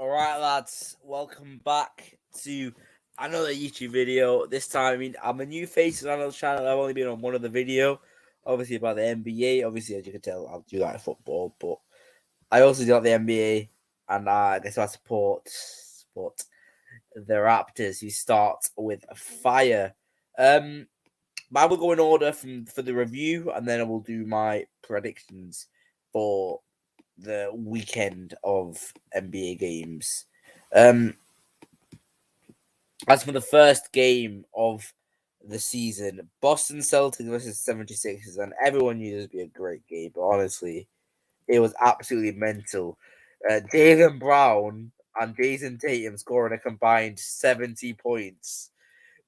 Alright, lads, welcome back to another YouTube video. This time, I'm a new face on the channel. I've only been on one of the video, obviously about the NBA. Obviously, as you can tell, I'll do like football, but I also do like the NBA, and I guess I support the Raptors, who start with fire. But I will go in order for the review, and then I will do my predictions for the weekend of NBA games. Um, as for the first game of the season, Boston Celtics versus 76ers, and everyone knew this would be a great game, but honestly, it was absolutely mental. Jalen Brown and Jason Tatum scoring a combined 70 points,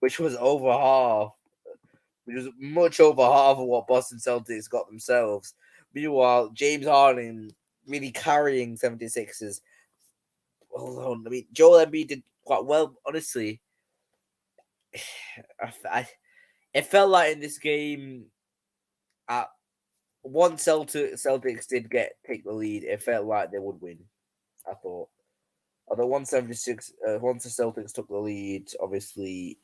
which was over half, which was much over half of what Boston Celtics got themselves. Meanwhile, James Harden really carrying 76ers. Hold on, Joel Embiid did quite well, honestly. It felt like in this game, at once Celtics did take the lead, it felt like they would win. I thought, although 176, once the Celtics took the lead, obviously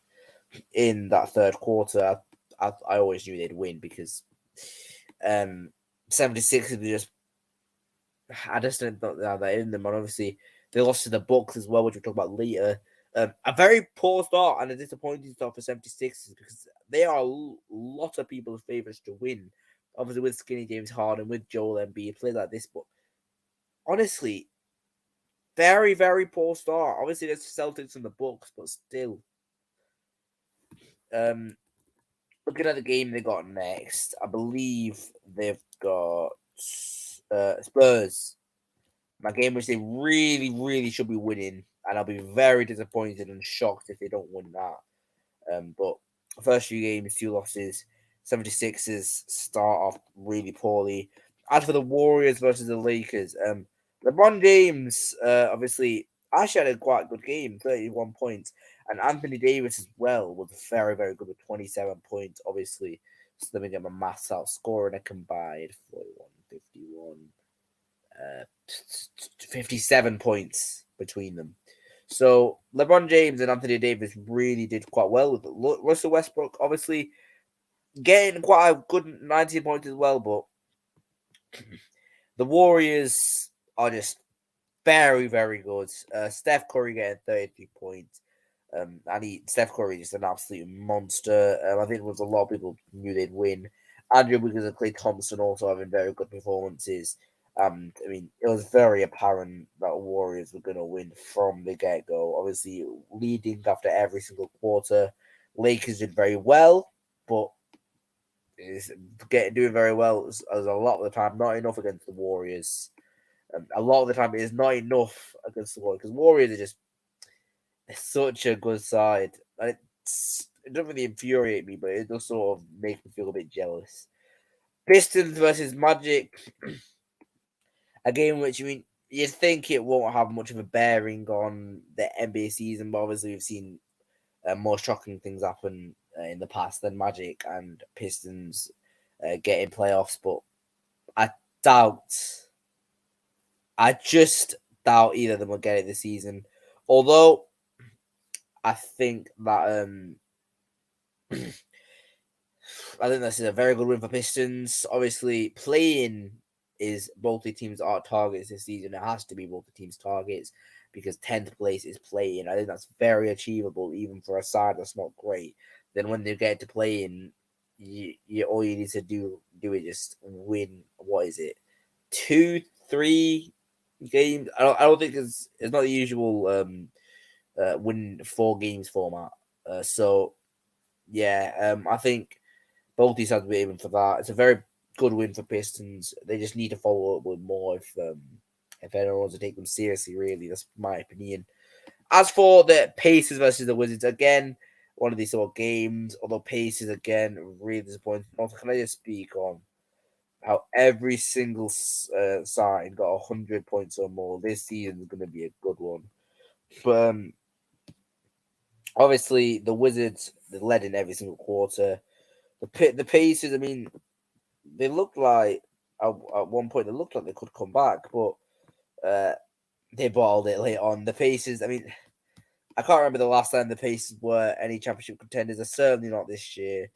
in that third quarter, I always knew they'd win because 76 were just I just didn't think that in them, and obviously they lost to the Bucks as well, which we'll talk about later. A very poor start and a disappointing start for 76ers because they are a lot of people's favourites to win. Obviously, with Skinny James Harden, with Joel Embiid, plays like this, but honestly, very, very poor start. Obviously, there's Celtics and the Bucks, but still. Um, Looking at the game they got next, I believe they've got Spurs. My game which they really, really should be winning, and I'll be very disappointed and shocked if they don't win that. But first few games, 2 losses. 76ers start off really poorly. As for the Warriors versus the Lakers, LeBron James obviously actually had a quite good game, 31 points, and Anthony Davis as well was very, very good with 27 points. Obviously, so let me get my maths out. Scoring a combined 41, 51. 57 points between them. So LeBron James and Anthony Davis really did quite well with it. Russell Westbrook obviously getting quite a good 19 points as well, but the Warriors are just very, very good. Steph Curry getting 33 points. Steph Curry is just an absolute monster. I think there was a lot of people knew they'd win. Andrew Wiggins and Klay Thompson also having very good performances. It was very apparent that Warriors were going to win from the get go. Obviously, leading after every single quarter. Lakers did very well, but is doing very well as a lot of the time, not enough against the Warriors. A lot of the time, it is not enough against the Warriors because Warriors are just such a good side. It doesn't really infuriate me, but it does sort of make me feel a bit jealous. Pistons versus Magic, a game which you'd think it won't have much of a bearing on the NBA season, but obviously we've seen more shocking things happen in the past than Magic and Pistons getting playoffs. But I doubt, I just doubt either of them will get it this season. Although I think that I think this is a very good win for Pistons. Obviously, playing is both the teams' are targets this season. It has to be both the teams' targets because 10th place is playing. I think that's very achievable, even for a side that's not great. Then when they get to playing, all you need to do is just win. What is it? 2, 3 games. I don't think it's not the usual win 4 games format. So yeah, I think both these sides will be aiming for that. It's a very good win for Pistons. They just need to follow up with more if anyone wants to take them seriously. Really, that's my opinion. As for the Pacers versus the Wizards, again, one of these sort of games. Although Pacers again really disappointing. Also, can I just speak on how every single side got 100 points or more? This season is going to be a good one. But obviously, the Wizards they led in every single quarter. The Pacers, they looked like at one point they looked like they could come back, but they bottled it late on. The Pacers, I mean, I can't remember the last time the Pacers were any championship contenders. They're certainly not this year.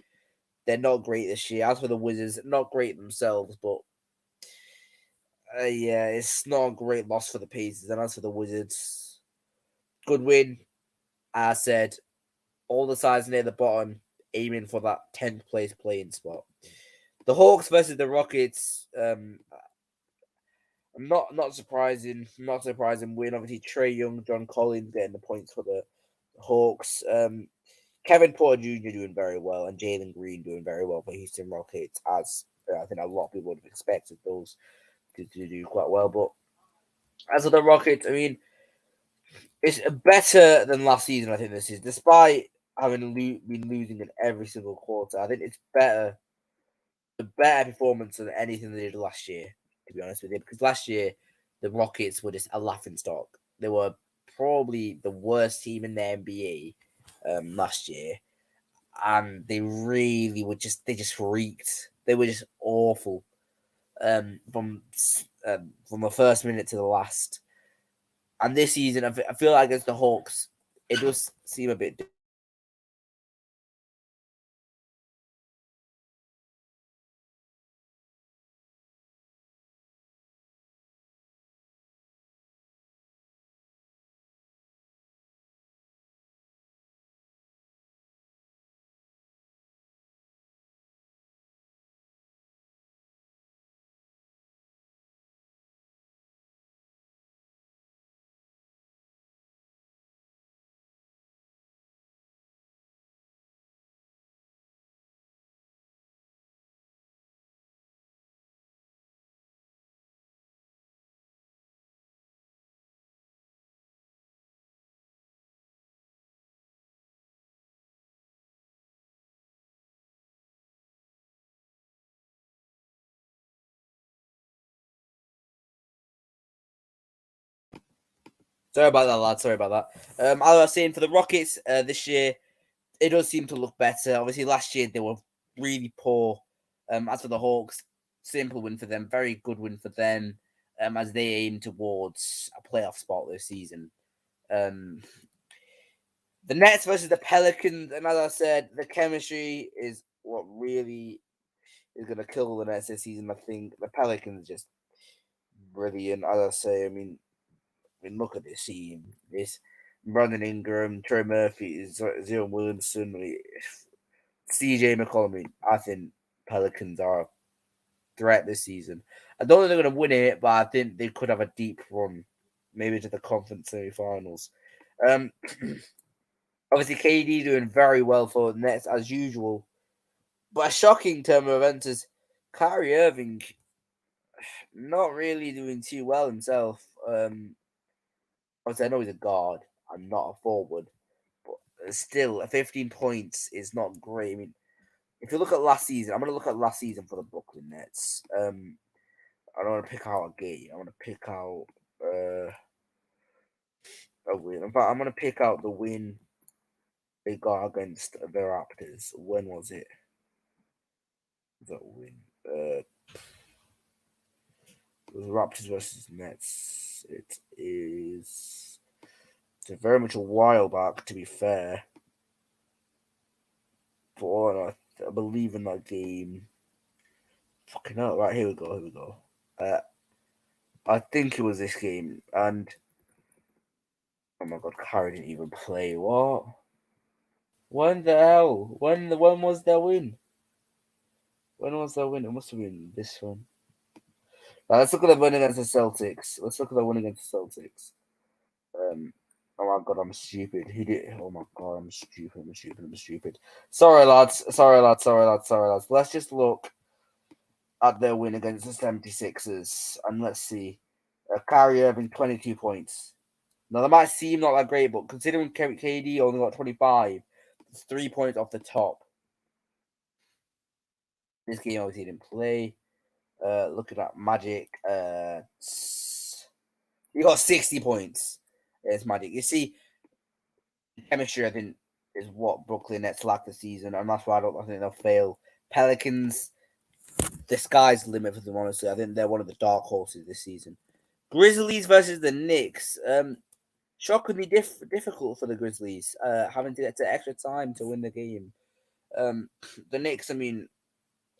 They're not great this year. As for the Wizards, not great themselves, but yeah, it's not a great loss for the Pacers. And as for the Wizards, good win. As I said, all the sides near the bottom aiming for that 10th place playing spot. The Hawks versus the Rockets. Not surprising. Not surprising win. Obviously, Trey Young, John Collins getting the points for the Hawks. Kevin Porter Jr. doing very well, and Jalen Green doing very well for Houston Rockets, as I think a lot of people would have expected those to do quite well. But as for the Rockets, I mean, it's better than last season. I think this is, despite having been losing in every single quarter. I think it's a better performance than anything they did last year. To be honest with you, because last year the Rockets were just a laughing stock. They were probably the worst team in the NBA last year, and they really were just reeked. They were just awful from the first minute to the last. And this season, I feel like against the Hawks, it does seem a bit. Sorry about that, lad. Sorry about that. As I was saying, for the Rockets this year, it does seem to look better. Obviously, last year they were really poor. As for the Hawks, simple win for them, very good win for them. As they aim towards a playoff spot this season. Um, the Nets versus the Pelicans, and as I said, the chemistry is what really is going to kill the Nets this season. I think the Pelicans are just brilliant. As I say, look at this team. This Brandon Ingram, Trey Murphy, Zion Williamson, CJ McCollum. I think Pelicans are a threat this season. I don't think they're going to win it, but I think they could have a deep run, maybe to the conference semifinals. Um, obviously, KD doing very well for the Nets as usual, but a shocking turn of events is Kyrie Irving not really doing too well himself. Obviously, I know he's a guard and not a forward, but still, 15 points is not great. I mean, if you look at last season, I'm going to look at last season for the Brooklyn Nets. I don't want to pick out a game. I want to pick out a win. In fact, I'm going to pick out the win they got against the Raptors. When was it? That win. It was Raptors versus Nets. It is. It's very much a while back, to be fair. But I believe in that game. Fucking hell. Right, here we go. Here we go. I think it was this game. And oh my god, Kyrie didn't even play. What? When the hell? When was their win? When was their win? It must have been this one. Let's look at the win against the Celtics. Let's look at the win against the Celtics. Um, oh my god, I'm stupid. He did. Oh my god, I'm stupid. I'm stupid. I'm stupid. Sorry, lads. Sorry, lads. Sorry, lads. Sorry, lads. Let's just look at their win against the 76ers and let's see. Kyrie Irving, 22 points. Now, that might seem not that great, but considering KD only got 25, it's 3 points off the top. This game obviously didn't play. Looking at Magic, he got 60 points. It's Magic. You see, chemistry, I think, is what Brooklyn Nets lack this season, and that's why I think they'll fail. Pelicans, the sky's the limit for them, honestly. I think they're one of the dark horses this season. Grizzlies versus the Knicks. Shockingly difficult for the Grizzlies, having to get to extra time to win the game. The Knicks, I mean,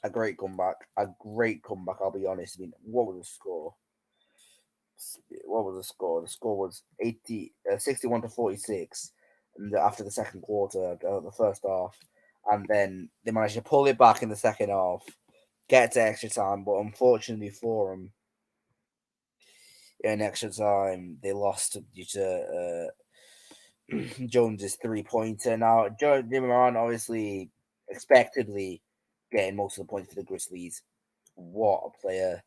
a great comeback. A great comeback, I'll be honest. I mean, what was the score? What was the score? The score was 61 to 46 after the second quarter, the first half. And then they managed to pull it back in the second half, get to extra time. But unfortunately for them, in extra time, they lost due to Jones's 3-pointer. Now, Jimmy Moran obviously expectedly getting most of the points for the Grizzlies. What a player.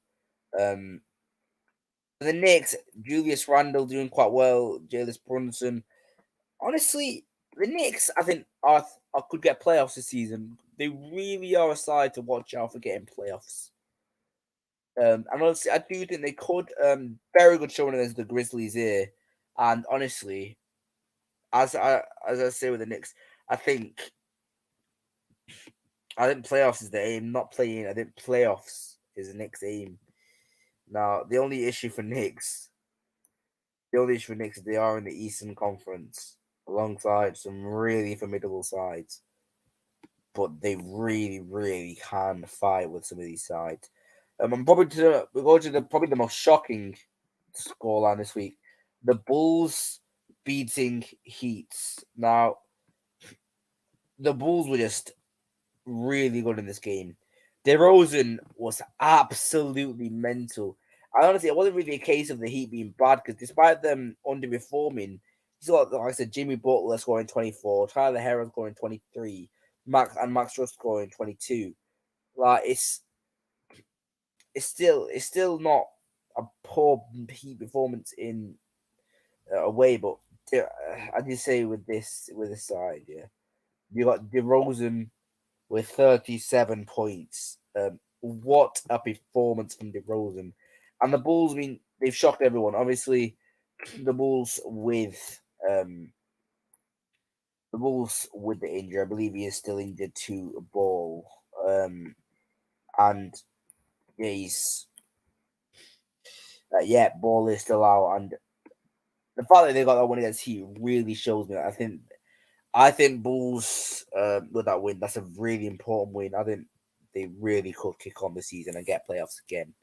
Um, the Knicks, Julius Randle doing quite well, Jalen Brunson. Honestly, the Knicks, I think, could get playoffs this season. They really are a side to watch out for getting playoffs. And honestly, I do think they could. Very good showing against the Grizzlies here. And honestly, as I say with the Knicks, I think playoffs is the aim, not playing. I think playoffs is the Knicks' aim. Now, the only issue for Knicks is they are in the Eastern Conference alongside some really formidable sides, but they really, really can fight with some of these sides. I'm probably we go to probably the most shocking scoreline this week: the Bulls beating Heats. Now, the Bulls were just really good in this game. DeRozan was absolutely mental. I honestly, it wasn't really a case of the Heat being bad because despite them underperforming, you saw, like I said, Jimmy Butler scoring 24, Tyler Herro scoring 23, Max Struss scoring 22. Like it's still not a poor Heat performance in a way, but I just say with this side, yeah, you got DeRozan with 37 points. What a performance from DeRozan. And the Bulls, I mean, they've shocked everyone. Obviously, the Bulls with the injury. I believe he is still injured to a ball. And yeah, he's ball is still out. And the fact that they got that one against Heat really shows me. I think Bulls with that win, that's a really important win. I think they really could kick on the season and get playoffs again.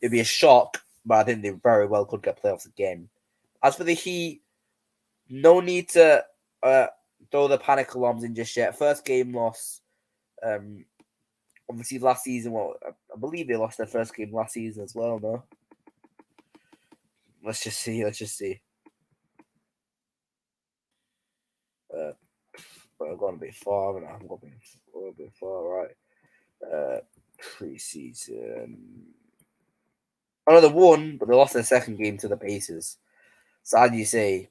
It'd be a shock, but I think they very well could get playoffs again. As for the Heat, no need to throw the panic alarms in just yet. First game loss. Obviously, last season, I believe they lost their first game last season as well, no? Let's just see. But I've gone a bit far, and I've gone a bit far, right? Preseason. Oh, they won, but they lost their second game to the Pacers. So, as you say,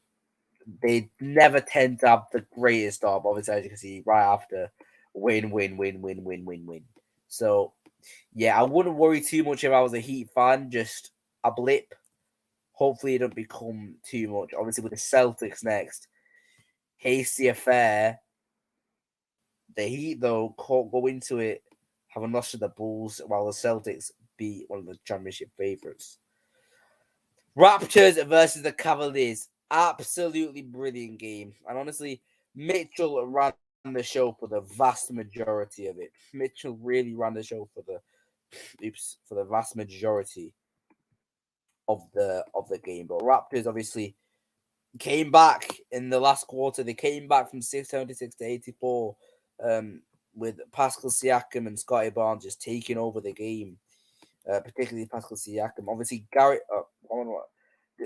they never tend to have the greatest start. Obviously, as you can see, right after win, win, win, win, win, win, win. So, yeah, I wouldn't worry too much if I was a Heat fan. Just a blip. Hopefully, it don't become too much. Obviously, with the Celtics next, hasty affair. The Heat, though, can't go into it having lost to the Bulls, while the Celtics beat one of the championship favorites. Raptors versus the Cavaliers. Absolutely brilliant game. And honestly, Mitchell ran the show for the vast majority of it. Mitchell really ran the show for the vast majority of the game. But Raptors obviously came back in the last quarter. They came back from 676 to 84, with Pascal Siakam and Scotty Barnes just taking over the game. Particularly Pascal Siakam. Obviously,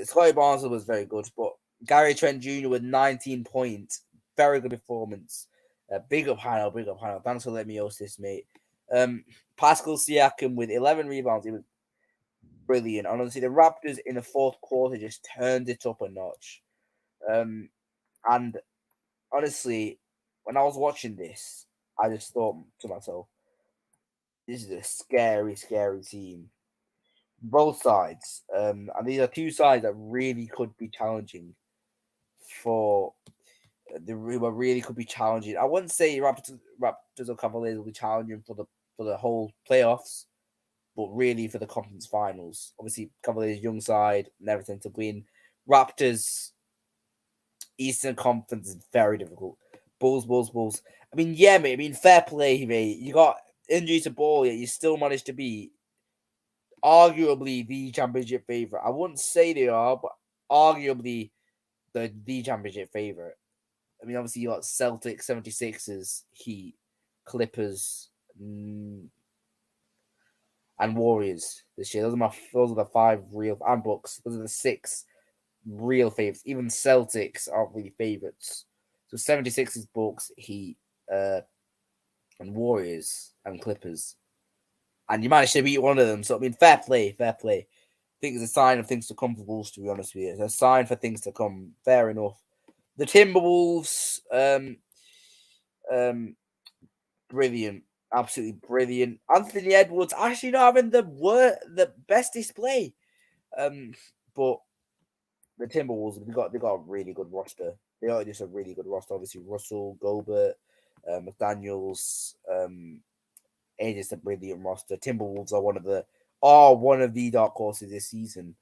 Scotty Barnes was very good, but Gary Trent Jr. with 19 points. Very good performance. Big up Hano. Thanks for letting me host this, mate. Pascal Siakam with 11 rebounds. He was brilliant. And honestly, the Raptors in the fourth quarter just turned it up a notch. And honestly, when I was watching this, I just thought to myself, this is a scary, scary team. Both sides. And these are two sides that really could be challenging for really could be challenging. I wouldn't say Raptors or Cavaliers will be challenging for the whole playoffs, but really for the conference finals. Obviously, Cavaliers young side, never tend to win. Raptors Eastern Conference is very difficult. Bulls. I mean, yeah, mate. I mean, fair play, mate. You got injury to Ball, yet you still managed to be arguably the championship favorite. I wouldn't say they are, but arguably the championship favorite. I mean, obviously you got Celtics, 76ers, Heat, Clippers, and Warriors this year. Those are the five real and Bucks. Those are the six real favorites. Even Celtics aren't really favorites. So 76ers, Bucks, Heat, and Warriors and Clippers. And you managed to beat one of them. So I mean, fair play. I think it's a sign of things to come for Wolves, to be honest with you. It's a sign for things to come. Fair enough. The Timberwolves, um, brilliant, absolutely brilliant. Anthony Edwards actually not having the best display. But the Timberwolves they got a really good roster. They are just a really good roster. Obviously, Russell, Gobert, McDaniels, just a brilliant roster. Timberwolves are one of the dark horses this season.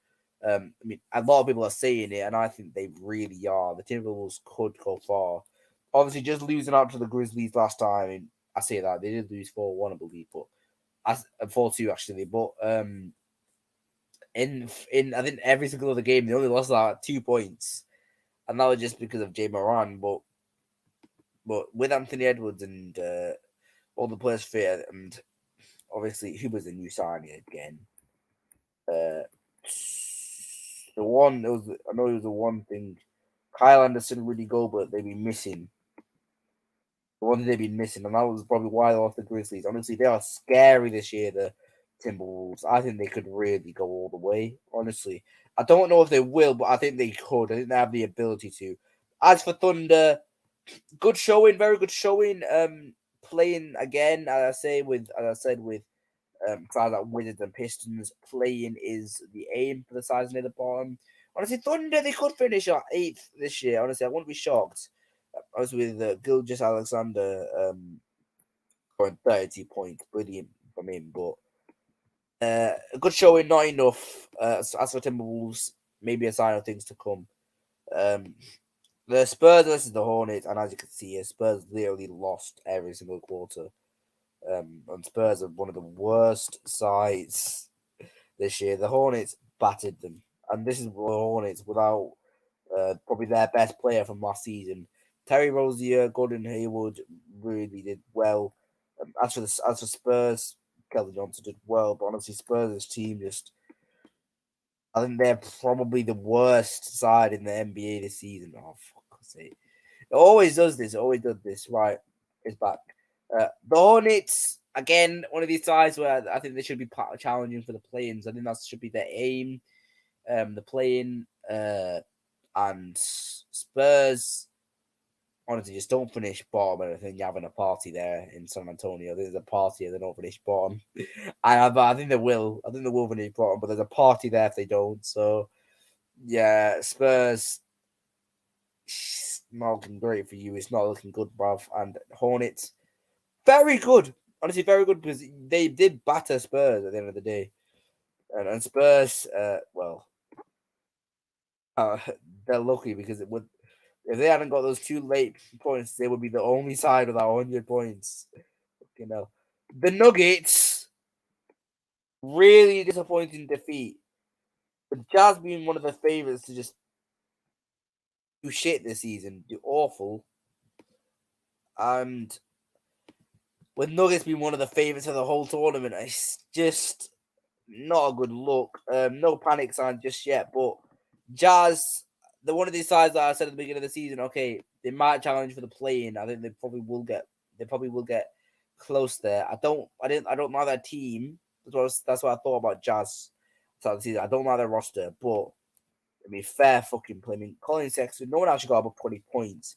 I mean, a lot of people are saying it, and I think they really are. The Timberwolves could go far. Obviously, just losing out to the Grizzlies last time. I mean, I say that they did lose 4-1, I believe, but 4-2 actually. But in I think every single other game they only lost like 2 points, and that was just because of Jay Moran. But with Anthony Edwards and all the players fit, and obviously who was the new signing again? Uh, the one it was I know it was the one thing. Kyle Anderson, Rudy Gobert, they've been missing. The one thing they've been missing, and that was probably why they lost the Grizzlies. Honestly, they are scary this year. The Timberwolves. I think they could really go all the way. Honestly, I don't know if they will, but I think they could. I think they have the ability to. As for Thunder, good showing, very good showing. Playing again, as I said with sides like Wizards and Pistons, playing is the aim for the sides near the bottom. Honestly, Thunder they could finish at eighth this year. Honestly, I wouldn't be shocked. I was with Gilgis Alexander scoring 30 points, brilliant from him. But a good showing, not enough. As for Timberwolves, maybe a sign of things to come. Um, the Spurs versus the Hornets, and as you can see, Spurs literally lost every single quarter. And Spurs are one of the worst sides this year. The Hornets battered them, and this is the Hornets without probably their best player from last season. Terry Rozier, Gordon Hayward really did well. As for Spurs, Kelly Johnson did well, but honestly, Spurs' team just I think they're probably the worst side in the NBA this season. Oh, for God's sake. It always does this. It always does this. Right. It's back. The Hornets, again, one of these sides where I think they should be challenging for the play-ins. I think that should be their aim. The play-in. And Spurs, honestly, just don't finish bottom. And I think you're having a party there in San Antonio. There's a party if they don't finish bottom. I think they will. I think they will finish bottom, but there's a party there if they don't. So, yeah, Spurs, not looking great for you. It's not looking good, bruv. And Hornets, very good. Honestly, very good because they did batter Spurs at the end of the day. And Spurs, uh, they're lucky because it would if they hadn't got those two late points, they would be the only side without 100 points. You know, the Nuggets really disappointing defeat. The Jazz being one of the favorites to just do shit this season, do awful, and with Nuggets being one of the favorites of the whole tournament, it's just not a good look. No panic sign just yet, but Jazz, they're one of these sides that I said at the beginning of the season. Okay, they might challenge for the play-in. I think they probably will get. They probably will get close there. I don't know their team. That's what I thought about Jazz. So the season. I don't know their roster, but I mean, fair fucking play. I mean, Colin Sexton, no one actually got above 20 points.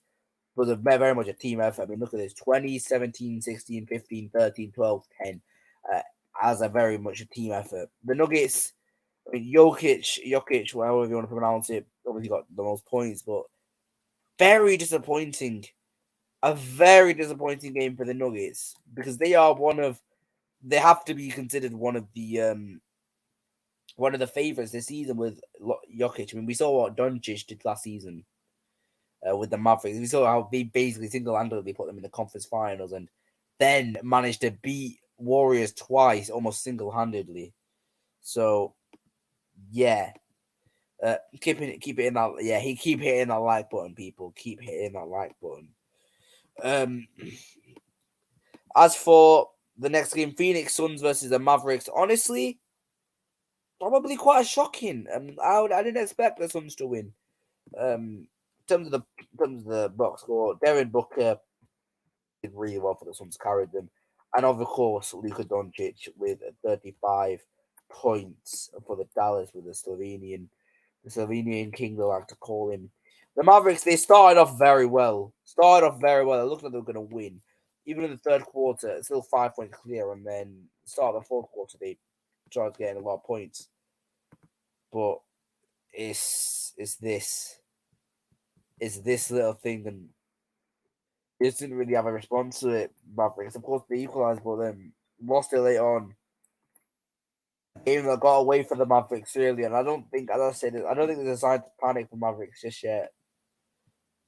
But they're very much a team effort. I mean, look at this 20, 17, 16, 15, 13, 12, 10. As a very much a team effort. The Nuggets, I mean, Jokic, however you want to pronounce it, obviously got the most points, but very disappointing. A very disappointing game for the Nuggets because they are one of they have to be considered one of the favorites this season with Jokic. I mean, we saw what Doncic did last season with the Mavericks. We saw how they basically single-handedly put them in the conference finals and then managed to beat Warriors twice, almost single-handedly. So, yeah. Keep it in that. Yeah, he keep hitting that like button, people. Keep hitting that like button. As for the next game, Phoenix Suns versus the Mavericks. Honestly, probably quite shocking. I didn't expect the Suns to win. In terms of the box score, Devin Booker did really well for the Suns, carried them, and of course Luka Doncic with 35 points for the Dallas with the Slovenian king they like to call him. The Mavericks, they started off very well. It looked like they were going to win. Even in the third quarter, it's still 5 points clear, and then start of the fourth quarter, they started getting a lot of points. But it's this little thing, and they just didn't really have a response to it. Mavericks, of course, they equalized, but then lost it later on. Game that got away from the Mavericks early, and I don't think, as I said, I don't think there's a sign to panic for Mavericks just yet.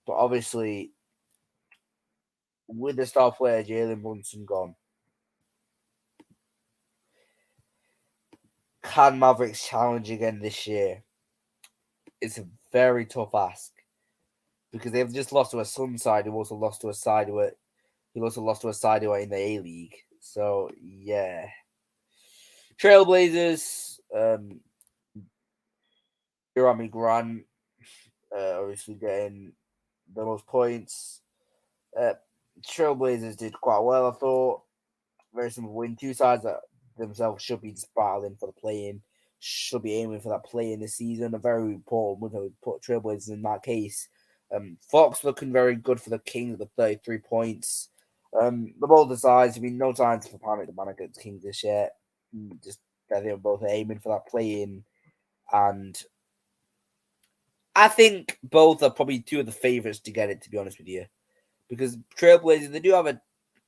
But obviously, with the star player Jalen Brunson gone, can Mavericks challenge again this year? It's a very tough ask because they've just lost to a Sun side who also lost to a side who are in the A League. So yeah, Trailblazers, Jeremy Grant, obviously getting the most points. Trailblazers did quite well, I thought. Very simple win. Two sides that themselves should be just battling for the play-in, should be aiming for that play-in this season. A very important win that we put Trailblazers in that case. Fox looking very good for the Kings with 33 points. The both sides, I mean, no time for panic to panic against Kings this year. Just I think both are aiming for that play-in, and I think both are probably two of the favorites to get it. To be honest with you, because Trailblazers, they do have a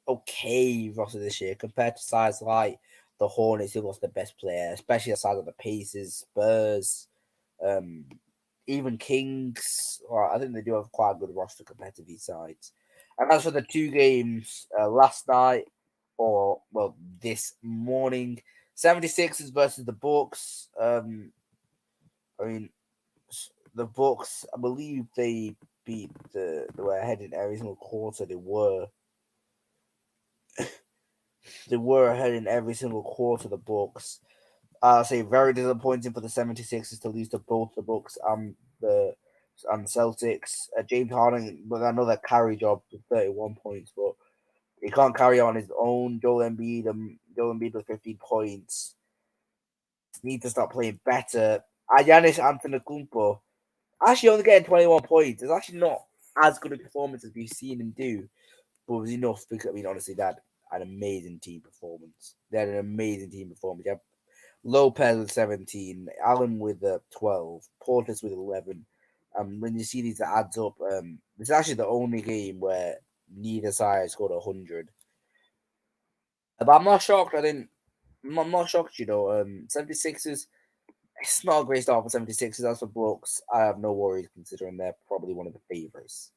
okay roster this year compared to sides like the Hornets, who lost their best player, especially the size of the Pacers, Spurs, um, even Kings. Well, I think they do have quite a good roster compared to these sides. And as for the two games last night, or well, this morning, 76ers versus the Bucks. I mean, the Bucks, I believe they beat they were ahead in every single quarter. They were ahead in every single quarter. The Bucks. I'll say very disappointing for the 76ers to lose to both the Bucks and Celtics. James Harden with another carry job with 31 points, but he can't carry on his own. Joel Embiid with 15 points. Need to start playing better. Giannis Antetokounmpo actually only getting 21 points. It's actually not as good a performance as we've seen him do, but it was enough because, I mean, honestly, that an amazing team performance. They had an amazing team performance. You have Lopez with 17, Allen with 12, Portis with 11. When you see these, it adds up. It's actually the only game where neither side scored 100. But I'm not shocked. I'm not shocked, 76ers, it's not a great start for 76ers. As for Brooks, I have no worries considering they're probably one of the favorites.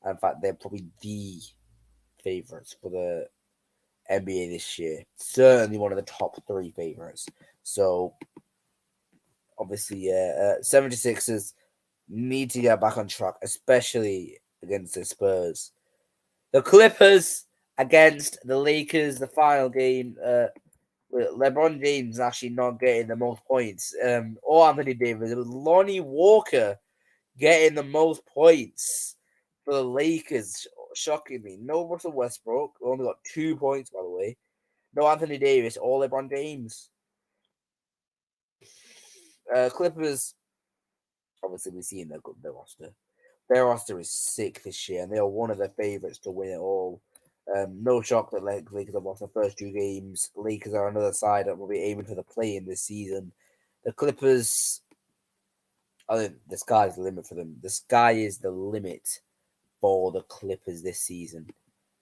In fact, they're probably the favorites for the NBA this year. Certainly one of the top three favorites. So, obviously, 76ers need to get back on track, especially against the Spurs. The Clippers against the Lakers, the final game. LeBron James actually not getting the most points. Or Anthony Davis. It was Lonnie Walker getting the most points for the Lakers. Shockingly, no Russell Westbrook. Only got 2 points, by the way. No Anthony Davis or LeBron James. Clippers. Obviously, we've seen their roster. Their roster is sick this year, and they are one of the favorites to win it all. No shock that Lakers have lost the first two games. Lakers are another side that will be aiming for the play in this season. The Clippers, I think the sky is the limit for them. The sky is the limit for the Clippers this season.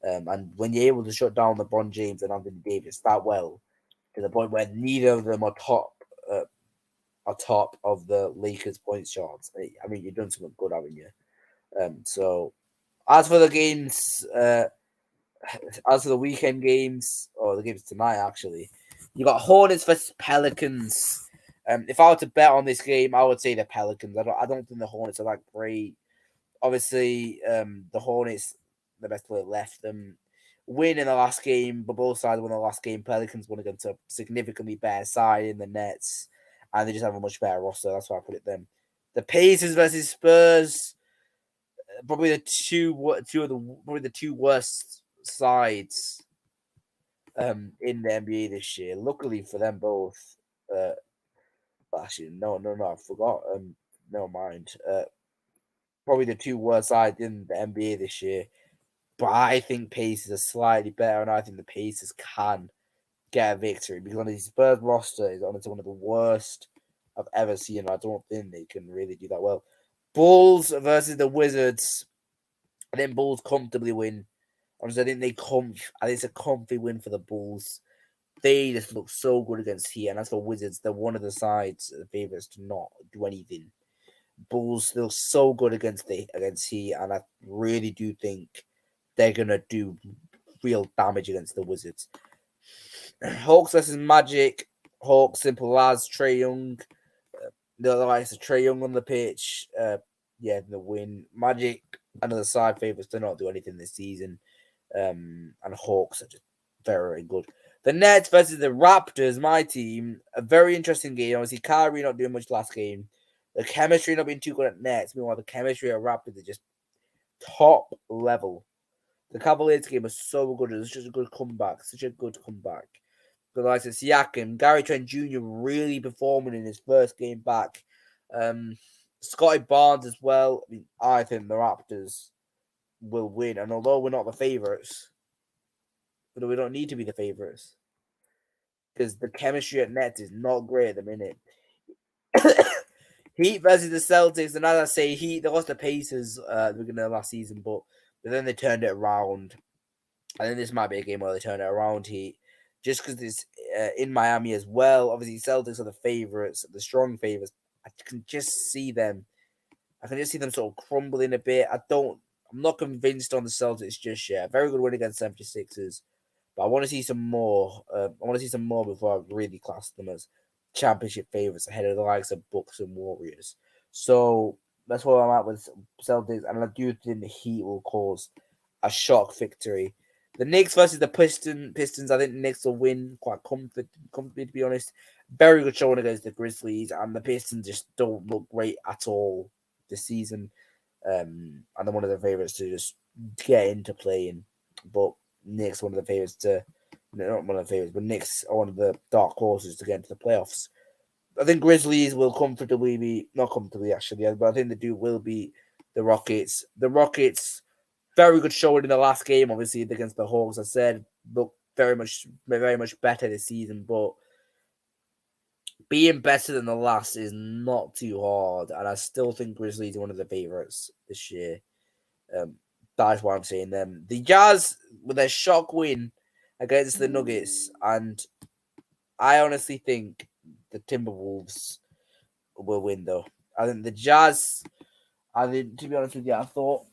And when you're able to shut down LeBron James and Anthony Davis that well, to the point where neither of them are top of the Lakers points charts, I mean, you've done something good, haven't you? So as for the games, as for the weekend games or the games tonight, actually, you got Hornets versus Pelicans. If I were to bet on this game, I would say the Pelicans. I don't think the Hornets are that great. Obviously, the Hornets, the best player left them win in the last game, but both sides won the last game. Pelicans won against a significantly better side in the Nets, and they just have a much better roster. That's why I put it them. The Pacers versus Spurs, probably the two worst sides in the NBA this year. Luckily for them both, uh, actually no, I forgot. Never mind. Probably the two worst sides in the NBA this year. But I think Pacers are slightly better, and I think the Pacers can get a victory because on the Spurs roster is honestly one of the worst I've ever seen. I don't think they can really do that well. Bulls versus the Wizards. I think Bulls comfortably win. Honestly, I think I think it's a comfy win for the Bulls. They just look so good against Heat, and as for Wizards, they're one of the sides, the favorites, to not do anything. Bulls look so good against Heat, and I really do think they're gonna do real damage against the Wizards. Hawks versus Magic. Hawks simple as Trae Young. The likes of Trae Young on the pitch. The win. Magic, another side favorites to not do anything this season. And Hawks are just very, very good. The Nets versus the Raptors, my team. A very interesting game. Obviously, Kyrie not doing much last game. The chemistry not being too good at Nets. Meanwhile, the chemistry at Raptors is just top level. The Cavaliers game was so good. It was just a good comeback. Such a good comeback. But like I said, Siakam, Gary Trent Jr. really performing in his first game back. Scotty Barnes as well. I mean, I think the Raptors will win. And although we're not the favourites, but we don't need to be the favourites because the chemistry at Nets is not great at the minute. Heat versus the Celtics, and as I say, Heat, they lost the Pacers at the beginning of last season, but then they turned it around. I think this might be a game where they turn it around, Heat, just because it's in Miami as well. Obviously, Celtics are the favourites, the strong favourites. I can just see them. I can just see them sort of crumbling a bit. I'm not convinced on the Celtics just yet. Very good win against 76ers. But I want to see some more. I want to see some more before I really class them as championship favorites ahead of the likes of Bucks and Warriors. So that's where I'm at with Celtics, and I do think the Heat will cause a shock victory. The Knicks versus the Pistons. I think the Knicks will win quite comfortably, to be honest. Very good showing against the Grizzlies, and the Pistons just don't look great at all this season. And they're one of the favorites to just get into playing. But Knicks one of the favorites not one of the favorites, but Knicks are one of the dark horses to get into the playoffs. I think Grizzlies will comfortably be not comfortably actually, but I think they will beat the Rockets. The Rockets, very good showing in the last game, obviously against the Hawks. I said look very much better this season, but being better than the last is not too hard, and I still think Grizzlies are one of the favorites this year. That's why I'm saying them. The Jazz with their shock win against the Nuggets, and I honestly think the Timberwolves will win. Though I think the Jazz. I think, to be honest with you, I thought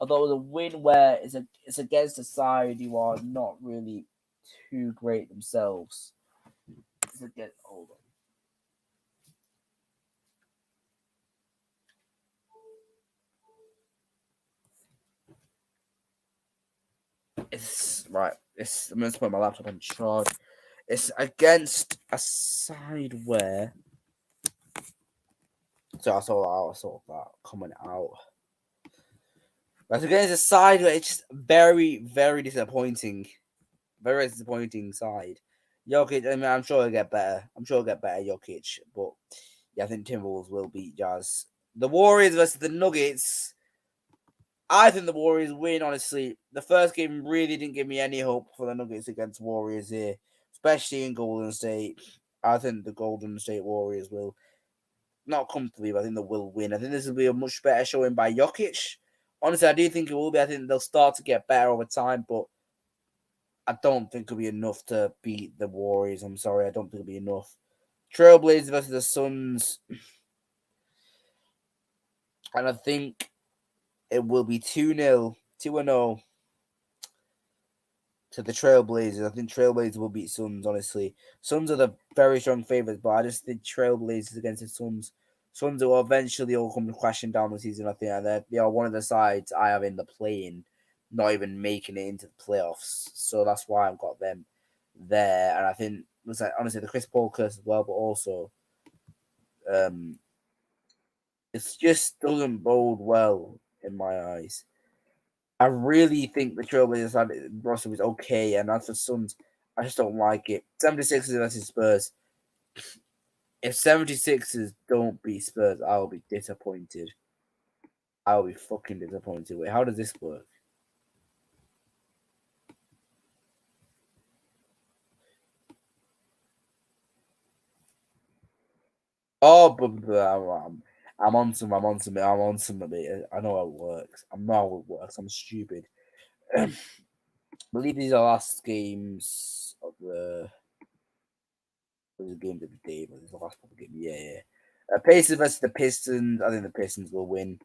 it was a win where it's against a side who are not really too great themselves. Hold on. It's right. I'm going to put my laptop on charge. It's against a side where. So I saw that coming out. But against a side where it's just very, very disappointing. Very disappointing side. Jokic, I mean, I'm sure he'll get better. Jokic. But yeah, I think Timberwolves will beat Jazz. The Warriors versus the Nuggets. I think the Warriors win, honestly. The first game really didn't give me any hope for the Nuggets against Warriors here, especially in Golden State. I think the Golden State Warriors will not comfortably, but I think they will win. I think this will be a much better showing by Jokic honestly, I do think it will be. I think they'll start to get better over time, but I don't think it'll be enough to beat the Warriors. I'm sorry, I don't think it'll be enough. Trailblazers versus the Suns, and I think it will be 2-0, 2-0 to the Trailblazers. I think Trailblazers will beat Suns, honestly. Suns are the very strong favourites, but I just think Trailblazers against the Suns. Suns will eventually all come crashing down the season, I think. And they are one of the sides I have in the play-in, not even making it into the playoffs. So that's why I've got them there. And I think, honestly, the Chris Paul curse as well, but also um, it just doesn't bode well in my eyes. I really think the Trailblazers roster was okay, and as for Suns, I just don't like it. 76ers versus Spurs. If 76ers don't beat Spurs, I'll be disappointed. I'll be fucking disappointed. Wait, how does this work? Oh, I'm on some. I'm on some of it. I know how it works. I know how it works. I'm stupid. I believe these are last games of the game of the day, but it's the last game. Yeah, yeah. Pacers versus the Pistons. I think the Pistons will win.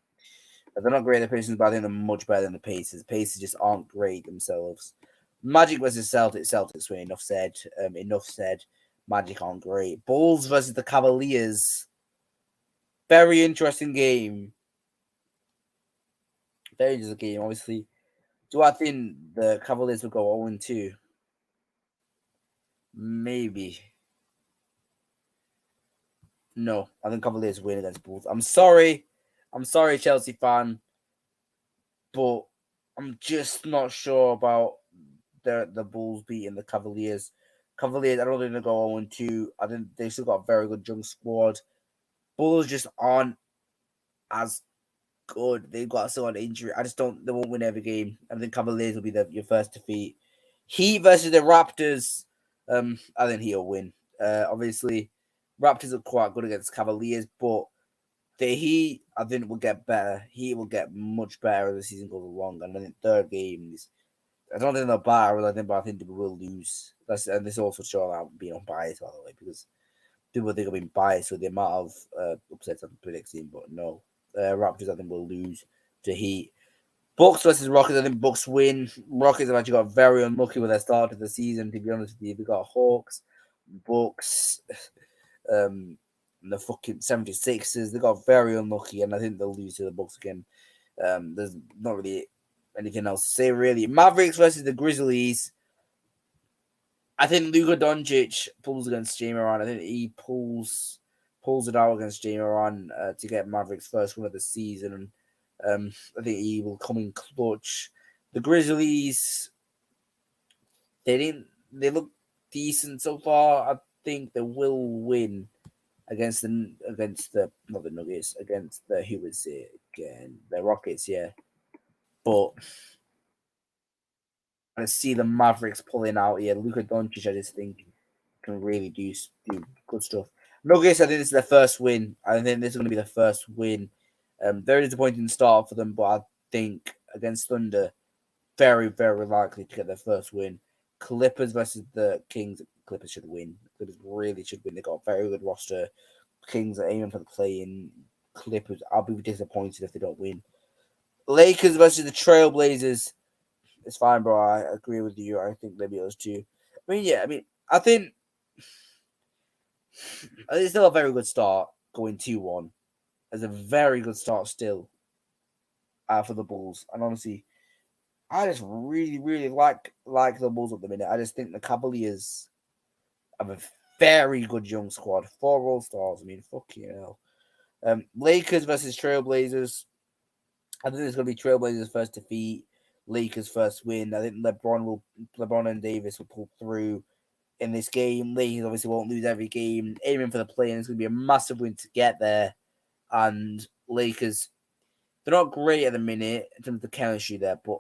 They're not great, the Pistons, but I think they're much better than the Pacers. Pacers just aren't great themselves. Magic versus Celtics. Celtics win. Enough said. Enough said. Magic aren't great. Bulls versus the Cavaliers. Very interesting game. Very interesting game. Obviously, do I think the Cavaliers will go 0-2? Maybe. No, I think Cavaliers win against Bulls. I'm sorry. I'm sorry, Chelsea fan, but I'm just not sure about the Bulls beating the Cavaliers. Cavaliers, I don't think they'll go 0-2. I think they still got a very good young squad. Bulls just aren't as good. They've got still an injury. I just don't. They won't win every game. I think Cavaliers will be your first defeat. Heat versus the Raptors. I think Heat will win. Obviously, Raptors are quite good against Cavaliers, but the Heat, I think, will get better. Heat will get much better as the season goes along. And then in third games, I don't think they'll battle, but I think they will lose. And this also shows I'm being unbiased, by the way, because people think I'm being biased with the amount of upsets I'm predicting, but no. Raptors, I think, will lose to Heat. Bucks versus Rockets, I think Bucks win. Rockets have actually got very unlucky with their start of the season, to be honest with you. They got Hawks, Bucks, and the fucking 76ers. They got very unlucky, and I think they'll lose to the Bucks again. There's not really anything else to say, really. Mavericks versus the Grizzlies. I think Luka Doncic pulls against Jamie Moran. I think he pulls it out against Jamie Moran to get Mavericks' first win of the season. I think he will come in clutch. The Grizzlies, they look decent so far. I think they will win against the not the Nuggets, against the who was it again? The Rockets, yeah. But I see the Mavericks pulling out here. Luka Doncic, I just think can really do good stuff. Nuggets, I think this is their first win. I think this is going to be their first win. Very disappointing start for them, but I think against Thunder, very, very likely to get their first win. Clippers versus the Kings. Clippers should win. Clippers really should win. They got a very good roster. Kings are aiming for the play-in. Clippers, I'll be disappointed if they don't win. Lakers versus the Trailblazers. It's fine, bro. I agree with you. I think they'll be those two. I mean, yeah. I mean, I think it's still a very good start going 2-1. It's a very good start still for the Bulls. And honestly, I just really, really like the Bulls at the minute. I just think the Cavaliers have a very good young squad. 4 All Stars. I mean, fucking hell. Lakers versus Trailblazers. I think it's going to be Trailblazers' first defeat. Lakers' first win. I think LeBron and Davis will pull through in this game. Lakers obviously won't lose every game. Aiming for the play, and it's going to be a massive win to get there. And Lakers, they're not great at the minute in terms of the chemistry there, but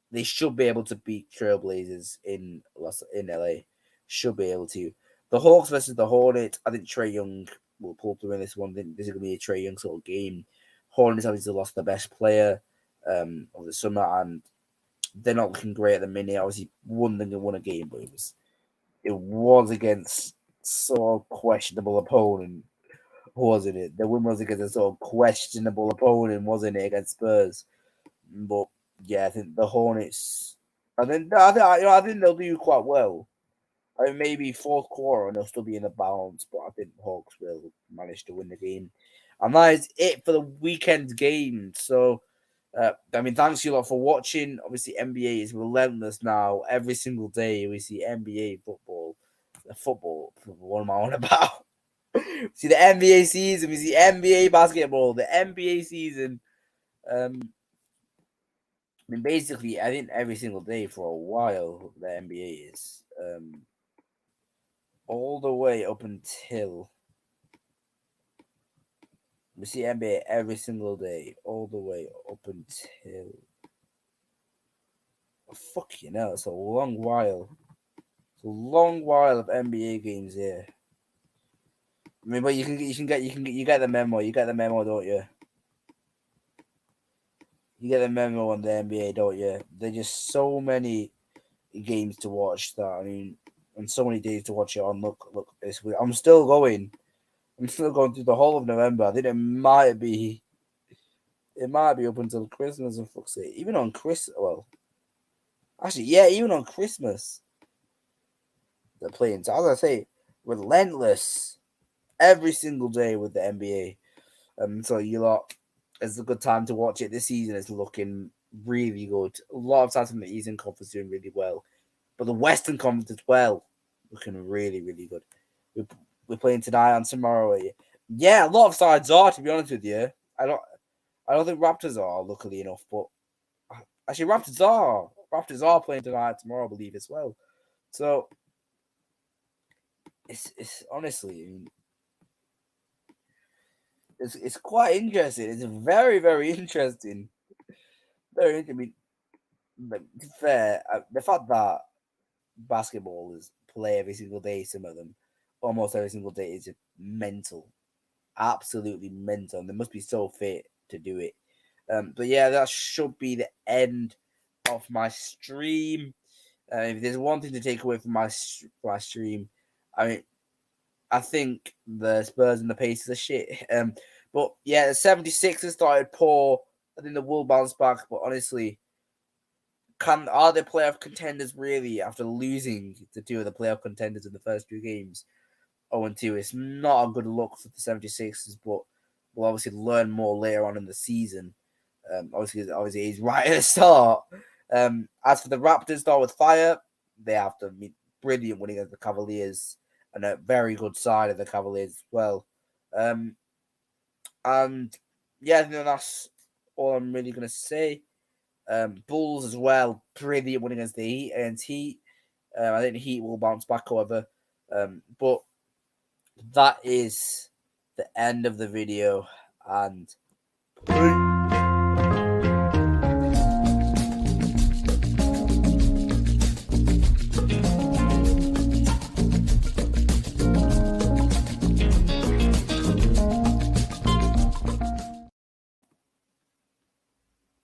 they should be able to beat Trailblazers in LA. Should be able to. The Hawks versus the Hornets. I think Trae Young will pull through in this one. I think this is going to be a Trae Young sort of game. Hornets obviously lost their best player. of the summer, and they're not looking great at the minute. Obviously, won a game, but it was against sort of questionable opponent, wasn't it? The win was against a sort of questionable opponent, wasn't it, against Spurs? But yeah, I think the Hornets. I think they'll do quite well. I mean, maybe fourth quarter and they'll still be in the balance, but I think Hawks will manage to win the game. And that is it for the weekend game. So, I mean, thanks you lot for watching. Obviously, NBA is relentless now. Every single day we see NBA football. What am I on about? See the NBA season. We see NBA basketball. The NBA season. I mean, basically, I think every single day for a while the NBA is all the way up until we see NBA every single day, all the way up until fuck you know, it's a long while. It's a long while of NBA games here. I mean, but you get the memo. You get the memo, don't you? You get the memo on the NBA, don't you? There's just so many games to watch that I mean, and so many days to watch it on. Look, this week I'm still going. I'm still going through the whole of November. I think it might be up until Christmas and fuck's sake. Even on actually, yeah, even on Christmas they're playing. So as I say, relentless every single day with the NBA. So you lot, it's a good time to watch it. This season is looking really good. A lot of times from the Eastern Conference doing really well, but the Western Conference as well looking really really good. We're playing tonight and tomorrow. Yeah, a lot of sides are, to be honest with you. I don't think Raptors are, luckily enough, but actually Raptors are. Raptors are playing tonight, tomorrow, I believe, as well. So it's honestly, I mean, it's quite interesting. It's very very interesting. Very interesting. I mean, but to be fair, the fact that basketball is play every single day, some of them, almost every single day, is just mental, absolutely mental. And they must be so fit to do it. But yeah, that should be the end of my stream. If there's one thing to take away from my stream, I mean, I think the Spurs and the Pacers are shit. But yeah, the 76ers started poor. I think the will bounce back, but honestly, are they playoff contenders really after losing to two of the playoff contenders in the first two games? 0-2. It's not a good look for the 76ers, but we'll obviously learn more later on in the season. Obviously, he's right at the start. As for the Raptors, start with fire. They have to be brilliant winning against the Cavaliers, and a very good side of the Cavaliers as well. And yeah, I think that's all I'm really gonna say. Bulls as well, brilliant winning against the Heat. Against Heat, I think the Heat will bounce back, however. But that is the end of the video, and peace.